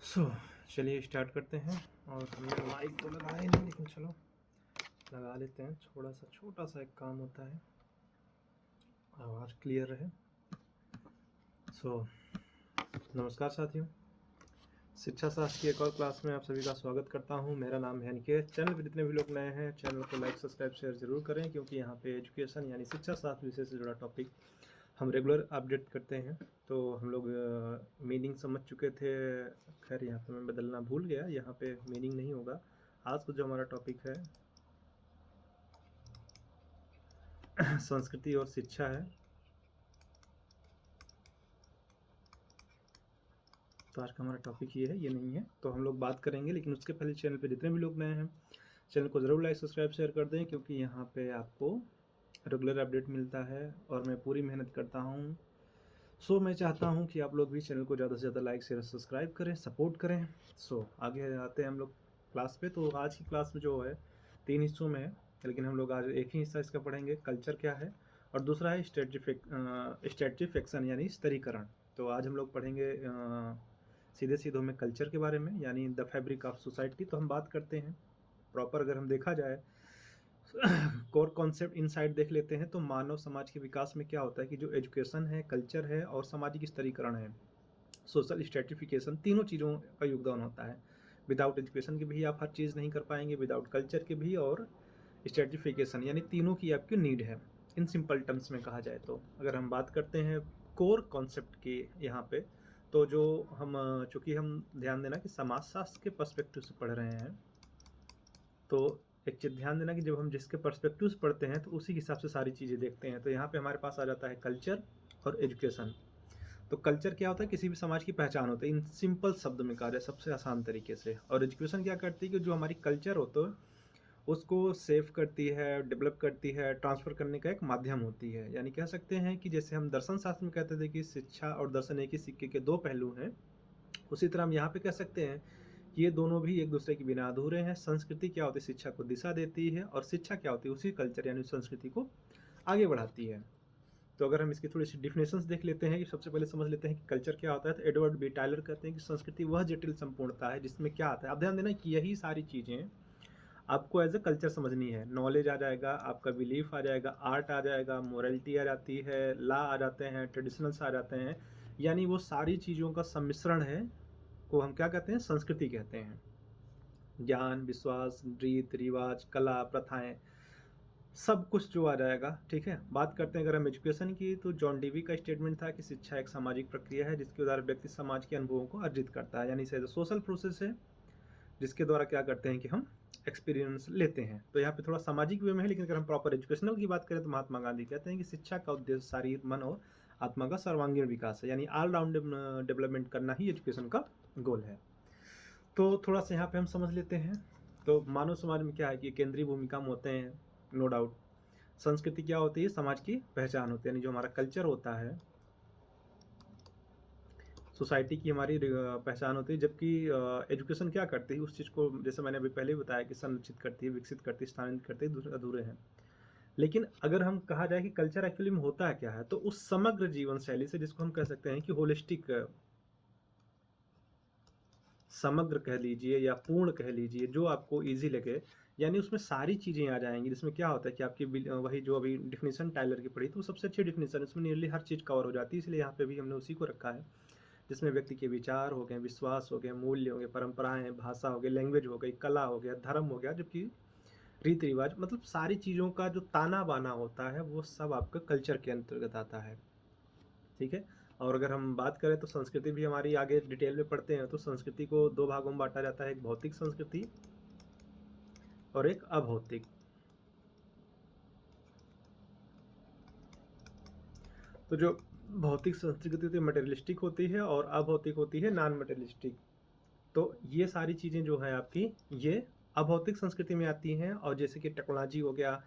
सो चलिए स्टार्ट करते हैं। और हमने माइक तो लगाया ही नहीं, लेकिन चलो लगा लेते हैं। छोटा सा एक काम होता है, आवाज़ क्लियर रहे। नमस्कार साथियों, शिक्षा शास्त्र की एक और क्लास में आप सभी का स्वागत करता हूं। मेरा नाम है अनिकेत। चैनल पर जितने भी लोग नए हैं, चैनल को लाइक सब्सक्राइब शेयर जरूर करें, क्योंकि यहाँ पे एजुकेशन यानी शिक्षा शास्त्र विषय से जुड़ा टॉपिक हम रेगुलर अपडेट करते हैं। तो हम लोग मीनिंग समझ चुके थे। खैर यहाँ पे मैं बदलना भूल गया, यहाँ पे मीनिंग नहीं होगा। आज का जो हमारा टॉपिक है संस्कृति और शिक्षा है। तो आज का हमारा टॉपिक ये है, ये नहीं है तो हम लोग बात करेंगे। लेकिन उसके पहले चैनल पे जितने भी लोग नए हैं, चैनल को ज़रूर लाइक सब्सक्राइब शेयर कर दें, क्योंकि यहाँ पे आपको रेगुलर अपडेट मिलता है और मैं पूरी मेहनत करता हूँ। मैं चाहता हूँ कि आप लोग भी चैनल को ज़्यादा से ज़्यादा लाइक शेयर सब्सक्राइब करें, सपोर्ट करें। आगे आते हैं हम लोग क्लास पे। तो आज की क्लास में जो है 3 हिस्सों में है, लेकिन हम लोग आज एक ही हिस्सा इसका पढ़ेंगे, कल्चर क्या है, और दूसरा है स्ट्रेटिफिकेशन यानी स्तरीकरण। तो आज हम लोग पढ़ेंगे सीधे सीधे में कल्चर के बारे में, यानी द फैब्रिक ऑफ सोसाइटी। तो हम बात करते हैं प्रॉपर, अगर हम देखा जाए कोर कॉन्सेप्ट इनसाइड देख लेते हैं। तो मानव समाज के विकास में क्या होता है कि जो एजुकेशन है, कल्चर है और सामाजिक स्तरीकरण है, सोशल स्ट्रेटिफिकेशन, तीनों चीज़ों का योगदान होता है। विदाउट एजुकेशन के भी आप हर चीज़ नहीं कर पाएंगे, विदाउट कल्चर के भी, और स्ट्रेटिफिकेशन यानी तीनों की आपकी नीड है, इन सिंपल टर्म्स में कहा जाए तो। अगर हम बात करते हैं कोर कॉन्सेप्ट की यहाँ पे, तो जो हम चूँकि हम ध्यान देना कि समाजशास्त्र के पर्सपेक्टिव से पढ़ रहे हैं, तो एक चीज़ ध्यान देना कि जब हम जिसके पर्सपेक्टिव्स पढ़ते हैं तो उसी के हिसाब से सारी चीज़ें देखते हैं। तो यहाँ पे हमारे पास आ जाता है कल्चर और एजुकेशन। तो कल्चर क्या होता है? किसी भी समाज की पहचान होती है, इन सिंपल शब्द में कहा जाए सबसे आसान तरीके से। और एजुकेशन क्या करती है कि जो हमारी कल्चर होता है उसको सेव करती है, डेवलप करती है, ट्रांसफ़र करने का एक माध्यम होती है। यानी कह सकते हैं कि जैसे हम दर्शन शास्त्र में कहते थे कि शिक्षा और दर्शन एक ही सिक्के के दो पहलू हैं, उसी तरह हम यहाँ पे कह सकते हैं कि ये दोनों भी एक दूसरे के बिना अधूरे हैं। संस्कृति क्या होती है? शिक्षा को दिशा देती है, और शिक्षा क्या होती है? उसी कल्चर यानी संस्कृति को आगे बढ़ाती है। तो अगर हम इसकी थोड़ी सी डिफिनेशंस देख लेते हैं कि सबसे पहले समझ लेते हैं कि कल्चर क्या होता है। तो एडवर्ड बी टायलर कहते हैं कि संस्कृति वह जटिल संपूर्णता है जिसमें क्या आता है। आप ध्यान देना कि यही सारी चीज़ें आपको एज ए कल्चर समझनी है। नॉलेज आ जाएगा, आपका बिलीफ आ जाएगा, आर्ट आ जाएगा, मोरलिटी आ जाती है, लॉ आ जाते हैं, ट्रेडिशनल्स आ जाते हैं। यानी वो सारी चीज़ों का सम्मिश्रण है को हम क्या कहते हैं? संस्कृति कहते हैं। ज्ञान, विश्वास, रीत रिवाज, कला, प्रथाएं, सब कुछ जो आ जाएगा। ठीक है, बात करते हैं अगर हम एजुकेशन की, तो जॉन डीवी का स्टेटमेंट था कि शिक्षा एक सामाजिक प्रक्रिया है जिसके द्वारा व्यक्ति समाज के अनुभवों को अर्जित करता है। यानी इसे सोशल प्रोसेस है जिसके द्वारा क्या करते हैं कि हम एक्सपीरियंस लेते हैं। तो यहाँ पे थोड़ा सामाजिक वे में है, लेकिन अगर हम प्रॉपर एजुकेशनल की बात करें तो महात्मा गांधी कहते हैं कि शिक्षा का उद्देश्य शारीर, मन और आत्मा का सर्वांगीण विकास है। यानी ऑल राउंड डेवलपमेंट करना ही एजुकेशन का गोल है। तो थोड़ा सा यहाँ पे हम समझ लेते हैं। तो मानव समाज में क्या है कि केंद्रीय भूमिका में होते हैं, नो डाउट। संस्कृति क्या होती है? समाज की पहचान होती है, यानी जो हमारा कल्चर होता है, सोसाइटी की हमारी पहचान होती है। जबकि एजुकेशन क्या करती है? उस चीज़ को, जैसे मैंने अभी पहले बताया, कि संरक्षित करती है, विकसित करती है, स्थानांतरित करती है, दूसरे अधूरे हैं। लेकिन अगर हम कहा जाए कि कल्चर एक्चुअली में होता है क्या है, तो उस समग्र जीवन शैली से, जिसको हम कह सकते हैं कि होलिस्टिक, समग्र कह लीजिए या पूर्ण कह लीजिए, जो आपको ईजी लगे, यानी उसमें सारी चीज़ें आ जाएंगी। जिसमें क्या होता है कि आपकी वही जो अभी डिफिनेशन टाइलर की पढ़ी, तो वो सबसे अच्छी डिफिनेशन, उसमें नियरली हर चीज़ कवर हो जाती है। इसलिए यहाँ पे भी हमने उसी को रखा है, जिसमें व्यक्ति के विचार हो गए, विश्वास हो गए, मूल्य हो गए, परंपराएं, भाषा हो गई, लैंग्वेज हो गई, कला हो गया, धर्म हो गया, जबकि रीति रिवाज, मतलब सारी चीज़ों का जो ताना बाना होता है वो सब आपका कल्चर के अंतर्गत आता है। ठीक है। और अगर हम बात करें तो संस्कृति भी हमारी, आगे डिटेल में पढ़ते हैं तो संस्कृति को दो भागों में बांटा जाता है, एक भौतिक संस्कृति और एक अभौतिक। तो जो भौतिक संस्कृति होती है मटेरियलिस्टिक होती है, और अभौतिक होती है नॉन मटेरियलिस्टिक। तो ये सारी चीज़ें जो है आपकी, ये अभौतिक संस्कृति में आती हैं। और जैसे कि टेक्नोलॉजी हो गया,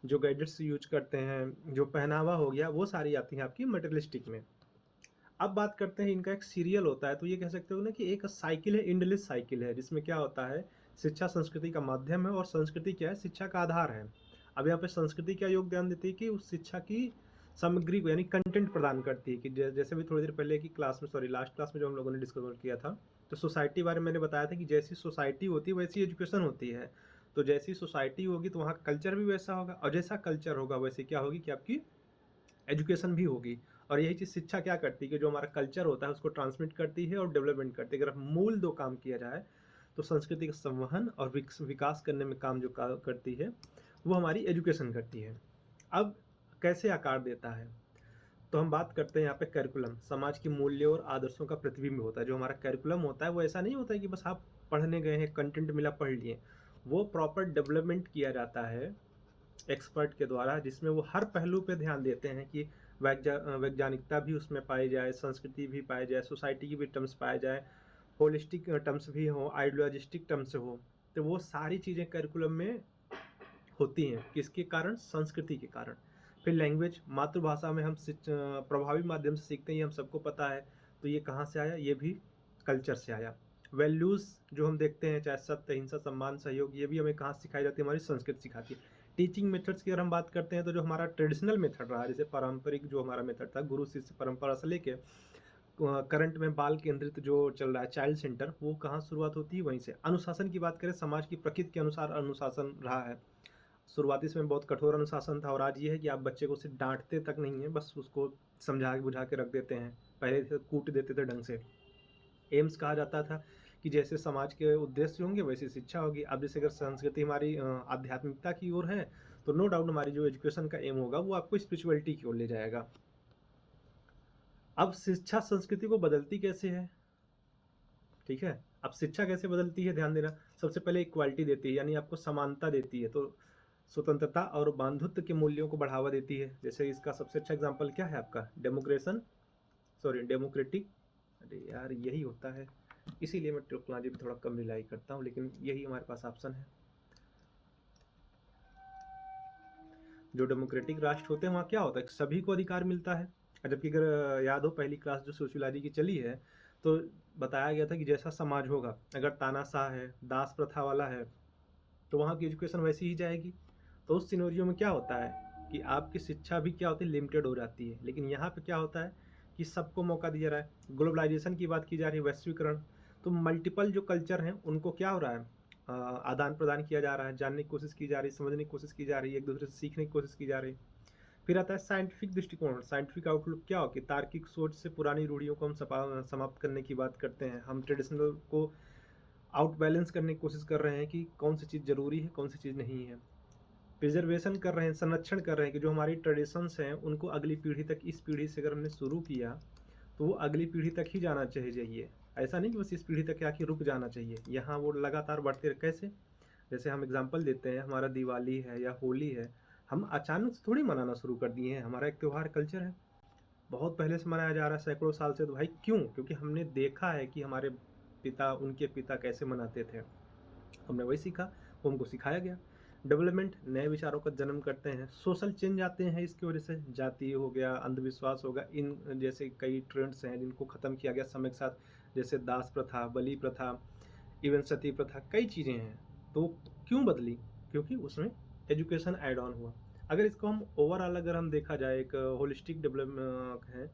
जो गैजेट्स यूज करते हैं, जो पहनावा हो गया, वो सारी आती हैं आपकी मटेरियलिस्टिक में। अब बात करते हैं, इनका एक सीरियल होता है। तो ये कह सकते हो ना कि एक साइकिल है, इंडलेस साइकिल है, जिसमें क्या होता है, शिक्षा संस्कृति का माध्यम है और संस्कृति क्या है? शिक्षा का आधार है। अब यहाँ पे संस्कृति क्या योगदान देती है कि उस शिक्षा की सामग्री को, यानी कंटेंट प्रदान करती है। कि जैसे भी थोड़ी देर पहले की क्लास में, सॉरी लास्ट क्लास में जो हम लोगों ने डिस्कवर किया था, तो तो सोसाइटी बारे में मैंने बताया था कि जैसी सोसाइटी होती है वैसी एजुकेशन होती है। तो जैसी सोसाइटी होगी तो वहाँ कल्चर भी वैसा होगा, और जैसा कल्चर होगा वैसे क्या होगी कि आपकी एजुकेशन भी होगी। और यही चीज़ शिक्षा क्या करती है कि जो हमारा कल्चर होता है उसको ट्रांसमिट करती है और डेवलपमेंट करती है। अगर मूल दो काम किया जाए तो संस्कृति का संवहन और विकास करने में काम जो करती है वो हमारी एजुकेशन करती है। अब कैसे आकार देता है, तो हम बात करते हैं यहाँ पे करिकुलम, समाज के मूल्यों और आदर्शों का प्रतिबिंब होता है। जो हमारा करिकुलम होता है वो ऐसा नहीं होता है कि बस आप पढ़ने गए हैं, कंटेंट मिला पढ़ लिए। वो प्रॉपर डेवलपमेंट किया जाता है एक्सपर्ट के द्वारा, जिसमें वो हर पहलू पे ध्यान देते हैं कि वैज्ञानिकता भी उसमें पाई जाए, संस्कृति भी पाई जाए, सोसाइटी की भी टर्म्स पाए जाए, होलिस्टिक टर्म्स भी हो, आइडियोलॉजिस्टिक टर्म्स हो। तो वो सारी चीज़ें करिकुलम में होती हैं, किसके कारण? संस्कृति के कारण। फिर लैंग्वेज, मातृभाषा में हम प्रभावी माध्यम से सीखते हैं, ये हम सबको पता है। तो ये कहाँ से आया? ये भी कल्चर से आया। वैल्यूज़ जो हम देखते हैं, चाहे सत्य, अहिंसा, सम्मान, सहयोग, ये भी हमें कहाँ सिखाई जाती है? हमारी संस्कृति सिखाती है। टीचिंग मेथड्स की अगर हम बात करते हैं तो जो हमारा ट्रेडिशनल मेथड रहा, जैसे पारंपरिक जो हमारा मेथड था, गुरु शिष्य परंपरा से लेके करंट में बाल केंद्रित जो चल रहा है, चाइल्ड सेंटर, वो कहाँ शुरुआत होती है? वहीं से। अनुशासन की बात करें, समाज की प्रकृति के अनुसार अनुशासन रहा है। शुरुआती समय बहुत कठोर अनुशासन था, और आज ये है कि आप बच्चे को सिर्फ डांटते तक नहीं है, बस उसको समझा के बुझा के रख देते हैं। पहले तो कूट देते थे ढंग से। एम्स कहा जाता था कि जैसे समाज के उद्देश्य होंगे वैसी शिक्षा होगी। अब जैसे अगर संस्कृति हमारी आध्यात्मिकता की ओर है, तो नो डाउट हमारी जो एजुकेशन का एम होगा वो आपको स्पिरिचुअलिटी की ओर ले जाएगा। अब शिक्षा संस्कृति को बदलती कैसे है? ठीक है, अब शिक्षा कैसे बदलती है, ध्यान देना। सबसे पहले इक्वालिटी देती है, यानी आपको समानता देती है। तो स्वतंत्रता और बंधुत्व के मूल्यों को बढ़ावा देती है। जैसे इसका सबसे अच्छा एग्जांपल क्या है आपका? डेमोक्रेटिक, अरे यार यही होता है, इसीलिए मैं टेक्नोलॉजी पे थोड़ा कम रिलाई करता हूँ, लेकिन यही हमारे पास ऑप्शन है। जो डेमोक्रेटिक राष्ट्र होते हैं वहाँ क्या होता है? सभी को अधिकार मिलता है। जबकि अगर याद हो पहली क्लास जो सोशियोलॉजी की चली है, तो बताया गया था कि जैसा समाज होगा, अगर तानाशाह है, दास प्रथा वाला है, तो वहाँ की एजुकेशन वैसी ही जाएगी। तो उस सिनेरियो में क्या होता है कि आपकी शिक्षा भी क्या होती है? लिमिटेड हो जाती है। लेकिन यहाँ पे क्या होता है कि सबको मौका दिया जा रहा है। ग्लोबलाइजेशन की बात की जा रही है, वैश्वीकरण। तो मल्टीपल जो कल्चर हैं उनको क्या हो रहा है? आदान प्रदान किया जा रहा है, जानने की कोशिश की जा रही है, समझने की कोशिश की जा रही है, एक दूसरे से सीखने की कोशिश की जा रही है। फिर आता है साइंटिफिक दृष्टिकोण। साइंटिफिक आउटलुक क्या हो कि तार्किक सोच से पुरानी रूढ़ियों को हम समाप्त करने की बात करते हैं। हम ट्रेडिशनल को आउट बैलेंस करने की कोशिश कर रहे हैं कि कौन सी चीज़ ज़रूरी है, कौन सी चीज़ नहीं है। प्रिजर्वेशन कर रहे हैं, संरक्षण कर रहे हैं कि जो हमारी ट्रेडिशंस हैं उनको अगली पीढ़ी तक, इस पीढ़ी से अगर हमने शुरू किया तो वो अगली पीढ़ी तक ही जाना चाहिए। ऐसा नहीं कि बस इस पीढ़ी तक आके रुक जाना चाहिए, यहाँ वो लगातार बढ़ते रहे। कैसे? जैसे हम एग्जांपल देते हैं, हमारा दिवाली है या होली है, हम अचानक से थोड़ी मनाना शुरू कर दिए हैं। हमारा एक त्यौहार कल्चर है, बहुत पहले से मनाया जा रहा है, सैकड़ों साल से। तो भाई क्यों? क्योंकि हमने देखा है कि हमारे पिता, उनके पिता कैसे मनाते थे, हमने वही सीखा, वो हमको सिखाया गया। डेवलपमेंट नए विचारों का जन्म करते हैं, सोशल चेंज आते हैं इसकी वजह से। जाति हो गया, अंधविश्वास होगा, इन जैसे कई ट्रेंड्स हैं जिनको ख़त्म किया गया समय के साथ। जैसे दास प्रथा, बलि प्रथा, इवन सती प्रथा, कई चीज़ें हैं। तो क्यों बदली? क्योंकि उसमें एजुकेशन ऐड ऑन हुआ। अगर इसको हम ओवरऑल अगर हम देखा जाए, एक होलिस्टिक डेवलपमेंट है,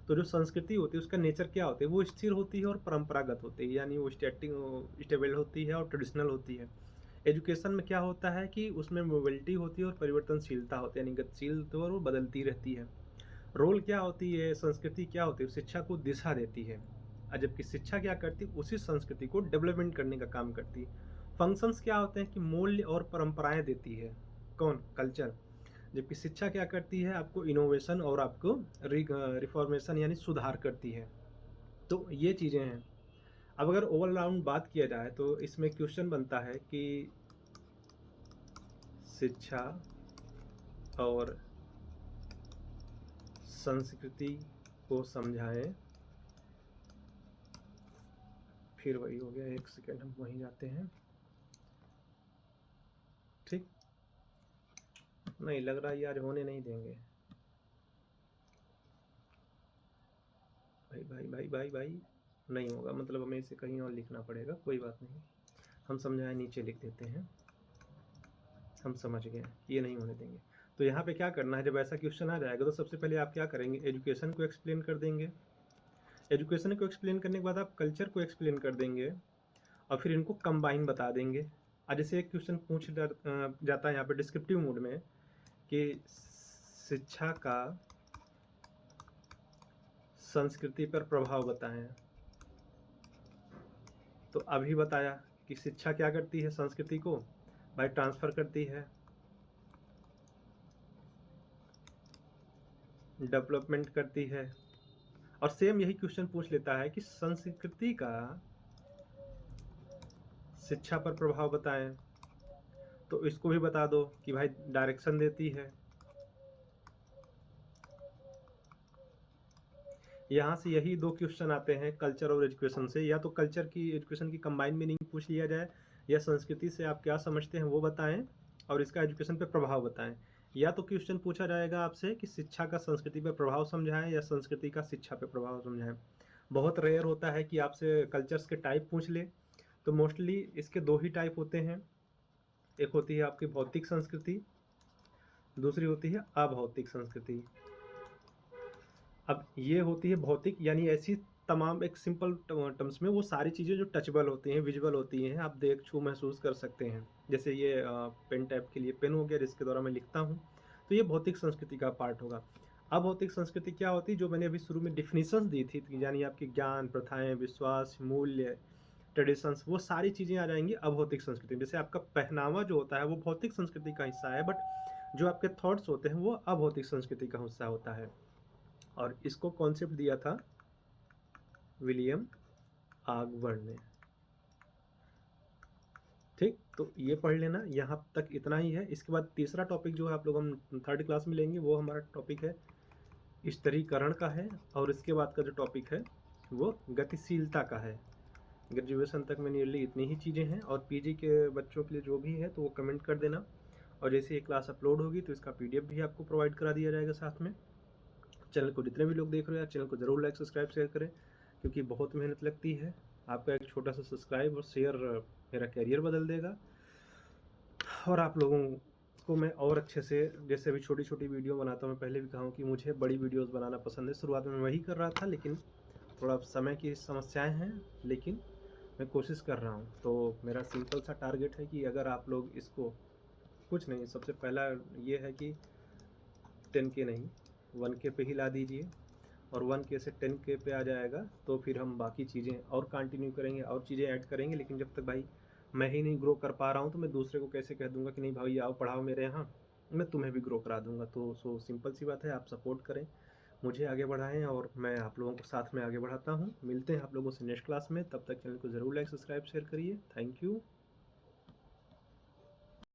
तो जो संस्कृति होती है उसका नेचर क्या होता है? वो स्थिर होती है और परंपरागत होती है, यानी वो स्टेबल होती है और ट्रेडिशनल होती है। एजुकेशन में क्या होता है कि उसमें मोबिलिटी होती है और परिवर्तनशीलता होती है, यानी गतिशील तो और वो बदलती रहती है। रोल क्या होती है? संस्कृति क्या होती है? शिक्षा को दिशा देती है, और जबकि शिक्षा क्या करती है? उसी संस्कृति को डेवलपमेंट करने का काम करती है। फंक्शंस क्या होते हैं कि मूल्य और परंपराएं देती है, कौन? कल्चर। जबकि शिक्षा क्या करती है? आपको इनोवेशन और आपको रिफॉर्मेशन यानी सुधार करती है। तो ये चीज़ें हैं। अब अगर ओवरऑल बात किया जाए तो इसमें क्वेश्चन बनता है कि शिक्षा और संस्कृति को समझाएं। फिर वही हो गया, एक सेकेंड हम वहीं जाते हैं। ठीक, नहीं लग रहा है आज होने नहीं देंगे। भाई भाई भाई भाई भाई, नहीं होगा, मतलब हमें इसे कहीं और लिखना पड़ेगा। कोई बात नहीं, हम समझाएं, नीचे लिख देते हैं। हम समझ गए, ये नहीं होने देंगे। तो यहाँ पे क्या करना है, जब ऐसा क्वेश्चन आ जाएगा तो सबसे पहले आप क्या करेंगे? एजुकेशन को एक्सप्लेन कर देंगे। एजुकेशन को एक्सप्लेन करने के बाद आप कल्चर को एक्सप्लेन कर देंगे और फिर इनको कंबाइन बता देंगे। जैसे एक क्वेश्चन पूछ जाता है यहाँ पे डिस्क्रिप्टिव मोड में कि शिक्षा का संस्कृति पर प्रभाव बताएं। तो अभी बताया कि शिक्षा क्या करती है, संस्कृति को भाई ट्रांसफर करती है, डेवलपमेंट करती है। और सेम यही क्वेश्चन पूछ लेता है कि संस्कृति का शिक्षा पर प्रभाव बताएं। तो इसको भी बता दो कि भाई डायरेक्शन देती है। यहाँ से यही दो क्वेश्चन आते हैं कल्चर और एजुकेशन से, या तो कल्चर की एजुकेशन की कंबाइन मीनिंग पूछ लिया जाए, या संस्कृति से आप क्या समझते हैं वो बताएं और इसका एजुकेशन पे प्रभाव बताएं। या तो क्वेश्चन पूछा जाएगा आपसे कि शिक्षा का संस्कृति पे प्रभाव समझाएं या संस्कृति का शिक्षा पे प्रभाव समझाएं। बहुत रेयर होता है कि आपसे कल्चर्स के टाइप पूछ ले। तो मोस्टली इसके दो ही टाइप होते हैं, एक होती है आपकी भौतिक संस्कृति, दूसरी होती है अभौतिक संस्कृति। अब ये होती है भौतिक, यानी ऐसी तमाम, एक सिंपल टर्म्स में वो सारी चीज़ें जो टचबल होती हैं, विजुअल होती हैं, आप देख छू महसूस कर सकते हैं। जैसे ये पेन टैप के लिए पेन हो गया जिसके द्वारा मैं लिखता हूँ, तो ये भौतिक संस्कृति का पार्ट होगा। अभौतिक संस्कृति क्या होती है, जो मैंने अभी शुरू में डिफिनीशंस दी थी, यानी आपकी ज्ञान, प्रथाएं, विश्वास, मूल्य, ट्रेडिशंस, वो सारी चीज़ें आ जाएंगी अभौतिक संस्कृति में। जैसे आपका पहनावा जो होता है वो भौतिक संस्कृति का हिस्सा है, बट जो आपके थॉट्स होते हैं वो अभौतिक संस्कृति का हिस्सा होता है। और इसको कॉन्सेप्ट दिया था विलियम आगवर्ड ने। ठीक, तो ये पढ़ लेना, यहाँ तक इतना ही है। इसके बाद तीसरा टॉपिक जो है आप लोग हम थर्ड क्लास में लेंगे, वो हमारा टॉपिक है स्थिरीकरण का है, और इसके बाद का जो टॉपिक है वो गतिशीलता का है। ग्रेजुएशन तक में नियरली इतनी ही चीज़ें हैं, और पीजी के बच्चों के लिए जो भी है तो वो कमेंट कर देना, और जैसे ये क्लास अपलोड होगी तो इसका पीडीएफ भी आपको प्रोवाइड करा दिया जाएगा साथ में। चैनल को जितने भी लोग देख रहे हैं चैनल को ज़रूर लाइक सब्सक्राइब शेयर करें, क्योंकि बहुत मेहनत लगती है। आपका एक छोटा सा सब्सक्राइब और शेयर मेरा कैरियर बदल देगा, और आप लोगों को मैं और अच्छे से, जैसे अभी छोटी छोटी वीडियो बनाता हूँ, मैं पहले भी कहा हूँ कि मुझे बड़ी वीडियोस बनाना पसंद है। शुरुआत में मैं वही कर रहा था, लेकिन थोड़ा समय की समस्याएं हैं, लेकिन मैं कोशिश कर रहा हूँ। तो मेरा सिंपल सा टारगेट है कि अगर आप लोग इसको, कुछ नहीं, सबसे पहला ये है कि 10K नहीं 1K पे ही ला दीजिए, और 1K से 10K पे आ जाएगा तो फिर हम बाकी चीज़ें और कंटिन्यू करेंगे और चीज़ें ऐड करेंगे। लेकिन जब तक भाई मैं ही नहीं ग्रो कर पा रहा हूँ तो मैं दूसरे को कैसे कह दूँगा कि नहीं भाई आओ पढ़ाओ मेरे यहाँ, मैं तुम्हें भी ग्रो करा दूँगा। तो सिंपल सी बात है, आप सपोर्ट करें, मुझे आगे बढ़ाएं, और मैं आप लोगों को साथ में आगे बढ़ाता हूँ। मिलते हैं आप लोगों से नेक्स्ट क्लास में, तब तक चैनल को ज़रूर लाइक सब्सक्राइब शेयर करिए। Thank you.